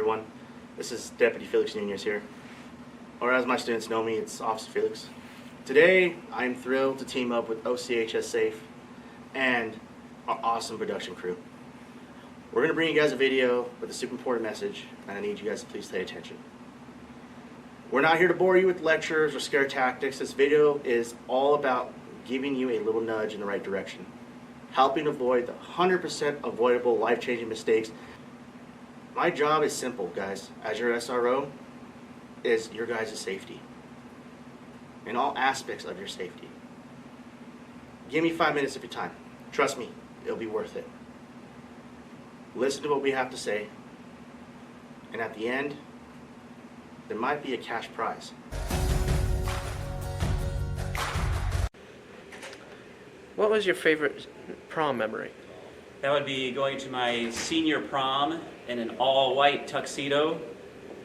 everyone. This is Deputy Felix Nunez here, or as my students know me, it's Officer Felix. Today, I'm thrilled to team up with OCHS Safe and our awesome production crew. We're going to bring you guys a video with a super important message, and I need you guys to please pay attention. We're not here to bore you with lectures or scare tactics. This video is all about giving you a little nudge in the right direction, helping avoid the 100% avoidable life-changing mistakes. My job is simple, guys, as your SRO, is your guys' safety, in all aspects of your safety. Give me 5 minutes of your time. Trust me, it'll be worth it. Listen to what we have to say, and at the end, there might be a cash prize. What was your favorite prom memory? That would be going to my senior prom in an all-white tuxedo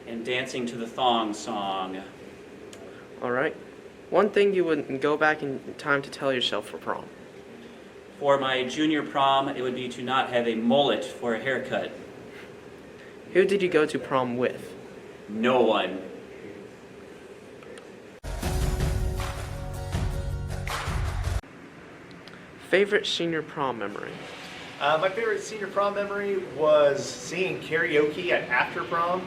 and dancing to the thong song. All right. One thing you would go back in time to tell yourself for prom. For my junior prom, it would be to not have a mullet for a haircut. Who did you go to prom with? No one. Favorite senior prom memory? My favorite senior prom memory was singing karaoke at after prom.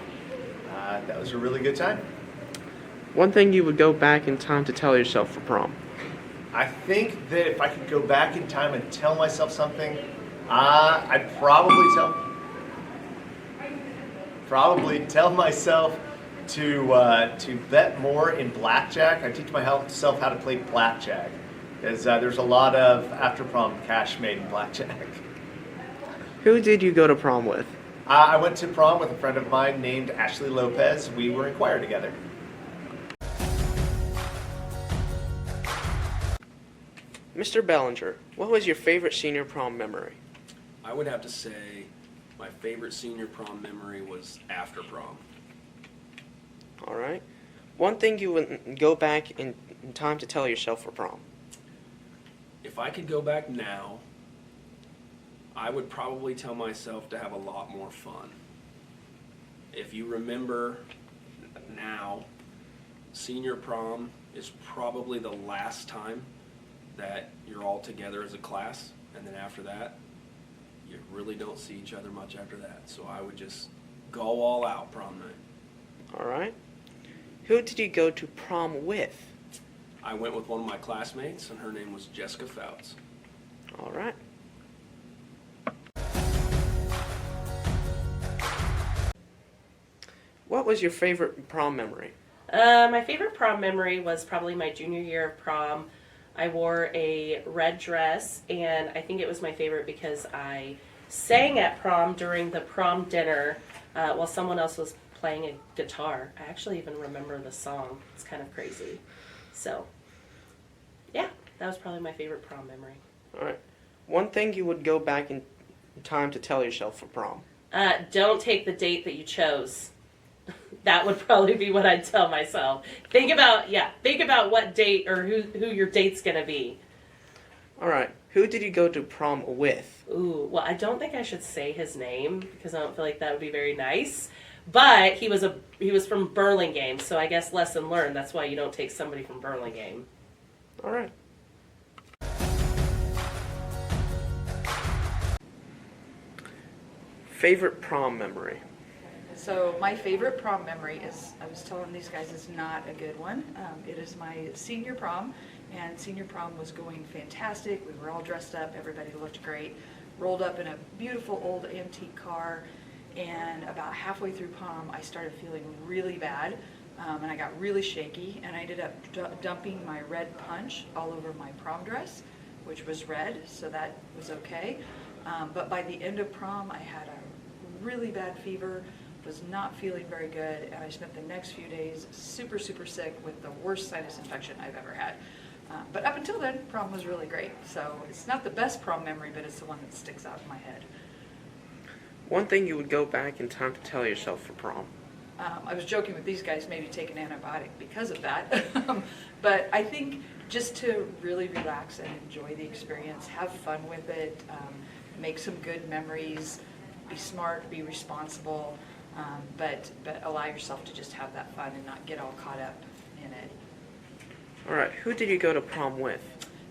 That was a really good time. One thing you would go back in time to tell yourself for prom. I think that if I could go back in time and tell myself something, I'd probably tell myself to bet more in blackjack. I teach myself how to play blackjack, because there's a lot of after prom cash made in blackjack. Who did you go to prom with? I went to prom with a friend of mine named Ashley Lopez. We were in choir together. Mr. Bellinger, what was your favorite senior prom memory? I would have to say my favorite senior prom memory was after prom. All right. One thing you would go back in time to tell yourself for prom. If I could go back now, I would probably tell myself to have a lot more fun. If you remember now, senior prom is probably the last time that you're all together as a class, and then after that, you really don't see each other much after that. So I would just go all out prom night. All right. Who did you go to prom with? I went with one of my classmates, and her name was Jessica Fouts. All right. What was your favorite prom memory? My favorite prom memory was probably my junior year of prom. I wore a red dress, and I think it was my favorite because I sang at prom during the prom dinner while someone else was playing a guitar. I actually even remember the song. It's kind of crazy. So, yeah, that was probably my favorite prom memory. All right. One thing you would go back in time to tell yourself for prom. Don't take the date that you chose. That would probably be what I'd tell myself. Think about what date or who your date's gonna be. All right. Who did you go to prom with? Ooh, well, I don't think I should say his name because I don't feel like that would be very nice. But he was from Burlingame, so I guess lesson learned. That's why you don't take somebody from Burlingame. All right. Favorite prom memory? So my favorite prom memory is, I was telling these guys, is not a good one. It is my senior prom, and senior prom was going fantastic. We were all dressed up, everybody looked great. Rolled up in a beautiful old antique car, and about halfway through prom, I started feeling really bad, and I got really shaky, and I ended up dumping my red punch all over my prom dress, which was red, so that was okay. But by the end of prom, I had a really bad fever, was not feeling very good, and I spent the next few days super, super sick with the worst sinus infection I've ever had. But up until then, prom was really great. So it's not the best prom memory, but it's the one that sticks out in my head. One thing you would go back in time to tell yourself for prom. I was joking with these guys, maybe take an antibiotic because of that. But I think just to really relax and enjoy the experience, have fun with it, make some good memories, be smart, be responsible, But allow yourself to just have that fun and not get all caught up in it. All right, who did you go to prom with?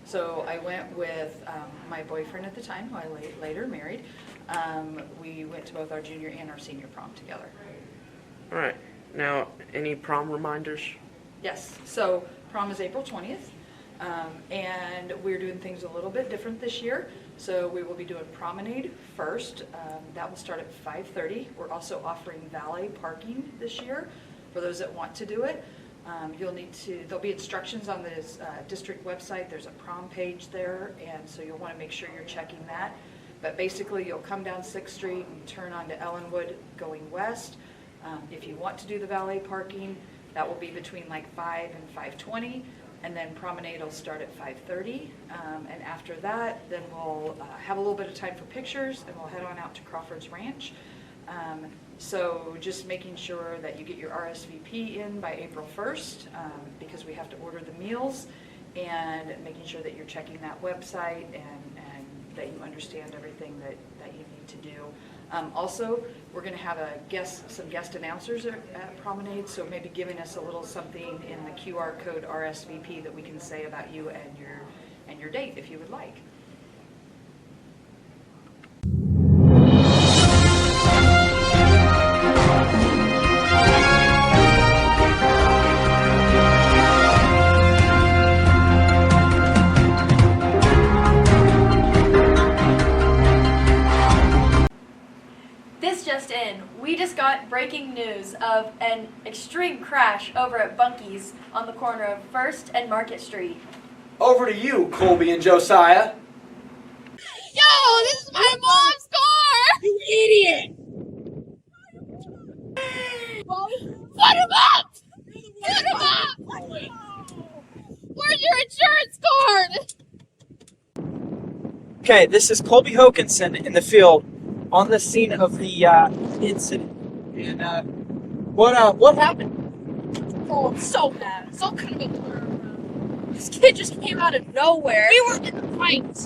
So I went with my boyfriend at the time, who I later married. We went to both our junior and our senior prom together. All right, now any prom reminders? Yes, so prom is April 20th, and we're doing things a little bit different this year. So we will be doing promenade first. That will start at 5:30. We're also offering valet parking this year for those that want to do it. There'll be instructions on the district website. There's a prom page there, and so you'll want to make sure you're checking that. But basically, you'll come down 6th Street and turn onto Ellenwood going west. If you want to do the valet parking, that will be between like 5 and 5:20, and then promenade will start at 5:30. And after that, then we'll have a little bit of time for pictures, and we'll head on out to Crawford's Ranch. So just making sure that you get your RSVP in by April 1st, because we have to order the meals, and making sure that you're checking that website and that you understand everything that you need to do. Also, we're going to have some guest announcers at Promenade, so maybe giving us a little something in the QR code RSVP that we can say about you and your date if you would like. This just in, we just got breaking news of an extreme crash over at Bunky's on the corner of 1st and Market Street. Over to you, Colby and Josiah. Yo, this is my mom's car! You idiot! Put him up! Put him up! Where's your insurance card? Okay, this is Colby Hokinson in the field on the scene of the incident. And what happened? Oh, I'm so mad. So kind of a blur. This kid just came out of nowhere. We were in a fight.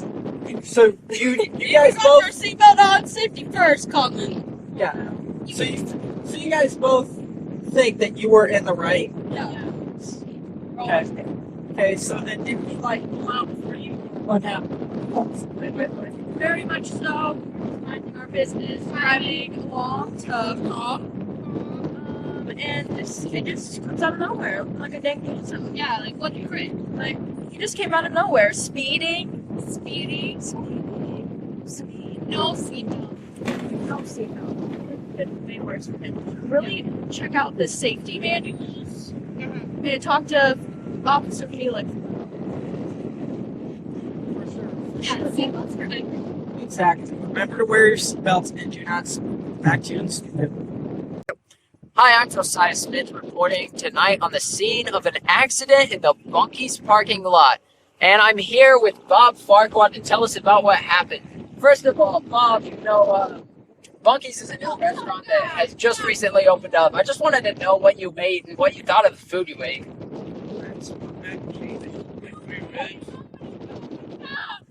So you guys got both your seatbelt on, safety first, Colin. yeah. So you guys both think that you were in the right? Yeah. Okay. Okay. So then did he like pop for you? What happened? Very much so. Minding our business, driving along to prom. And it just comes out of nowhere, like a dang so yeah, like what you crit. Like he just came out of nowhere, speeding. No seatbelt. Way worse for him. Really check out the safety manuals. And talk to Officer Felix. Yeah, seatbelts are good. Exactly. Remember to wear your seatbelts and do not back to you stupid. Hi, I'm Josiah Smith reporting tonight on the scene of an accident in the Bunky's parking lot. And I'm here with Bob Farquhar to tell us about what happened. First of all, Bob, Bunky's is a new restaurant that has just recently opened up. I just wanted to know what you made and what you thought of the food you ate.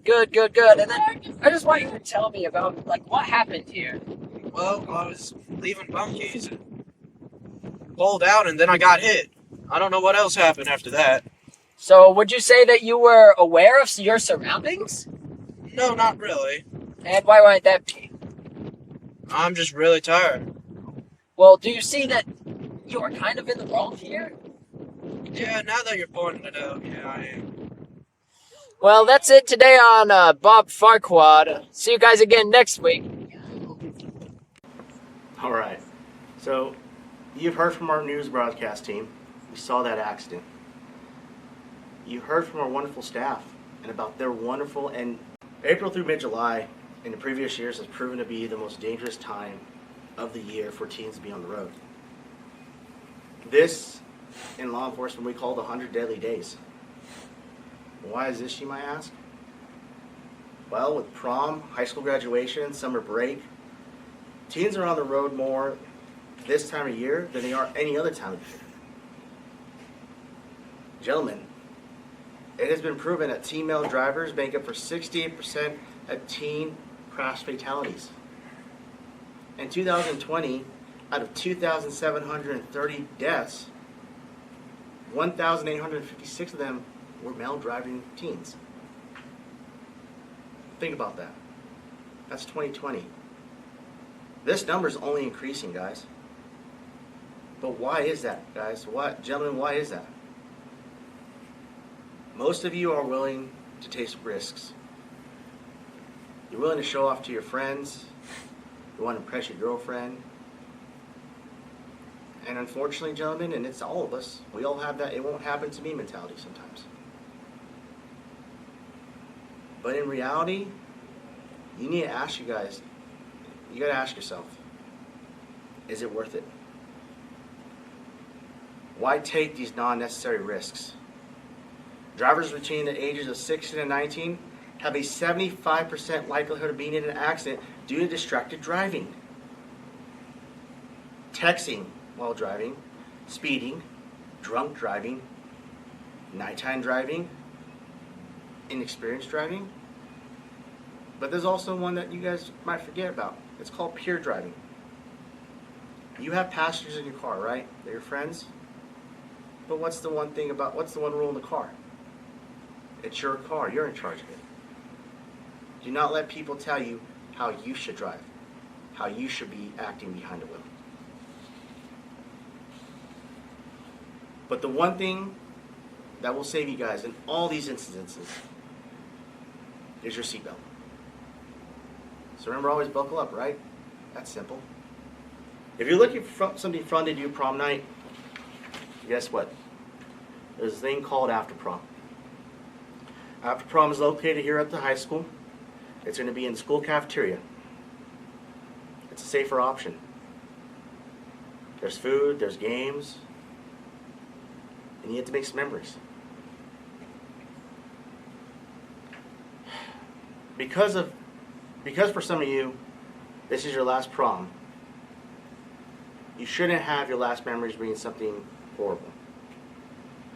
Good. And then I just want you to tell me about, what happened here. Well, I was leaving Bunky's and pulled out, and then I got hit. I don't know what else happened after that. So, would you say that you were aware of your surroundings? No, not really. And why might that be? I'm just really tired. Well, do you see that you are kind of in the wrong here? Yeah, now that you're pointing it out, yeah, I am. Well, that's it today on Bob Farquhar. See you guys again next week. All right. So, you've heard from our news broadcast team. We saw that accident. You heard from our wonderful staff and about their wonderful, and April through mid-July in the previous years has proven to be the most dangerous time of the year for teens to be on the road. This, in law enforcement, we call the 100 Deadly Days. Why is this, you might ask? Well, with prom, high school graduation, summer break, teens are on the road more this time of year than they are any other time of year. Gentlemen, it has been proven that teen male drivers make up for 68% of teen crash fatalities. In 2020, out of 2,730 deaths, 1,856 of them were male driving teens. Think about that. That's 2020. This number is only increasing, guys. But why is that, guys? Gentlemen, why is that? Most of you are willing to take risks. You're willing to show off to your friends. You want to impress your girlfriend. And unfortunately, gentlemen, and it's all of us, we all have that "it won't happen to me" mentality sometimes. But in reality, you need to ask you got to ask yourself, is it worth it? Why take these non-necessary risks? Drivers between the ages of 16 and 19 have a 75% likelihood of being in an accident due to distracted driving. Texting while driving, speeding, drunk driving, nighttime driving, inexperienced driving. But there's also one that you guys might forget about. It's called peer driving. You have passengers in your car, right? They're your friends. But what's the one rule in the car? It's your car. You're in charge of it. Do not let people tell you how you should drive, how you should be acting behind the wheel. But the one thing that will save you guys in all these instances is your seatbelt. So remember, always buckle up, right? That's simple. If you're looking for something fun to do prom night, guess what? There's a thing called After Prom. After Prom is located here at the high school. It's going to be in the school cafeteria. It's a safer option. There's food, there's games, and you get to make some memories. Because for some of you, this is your last prom, you shouldn't have your last memories being something horrible.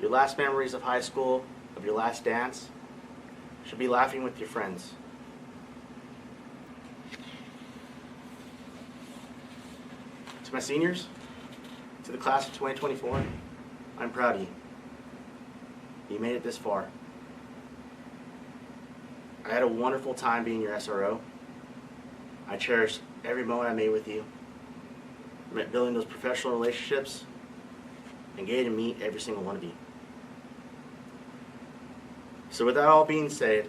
Your last memories of high school, of your last dance, should be laughing with your friends. To my seniors, to the class of 2024, I'm proud of you. You made it this far. I had a wonderful time being your SRO. I cherished every moment I made with you. I meant building those professional relationships and getting to meet every single one of you. So with that all being said,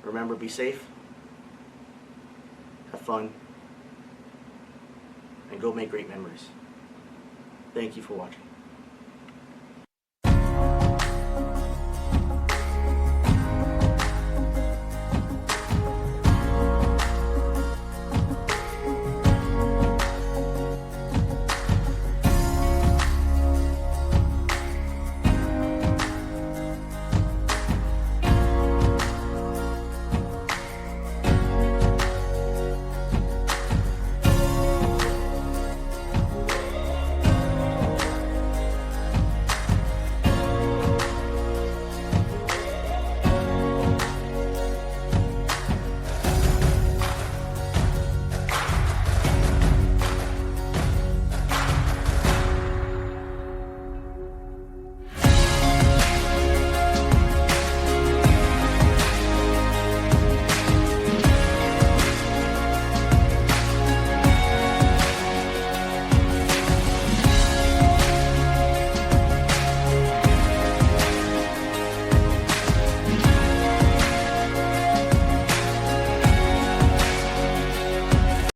remember, be safe, have fun, and go make great memories. Thank you for watching.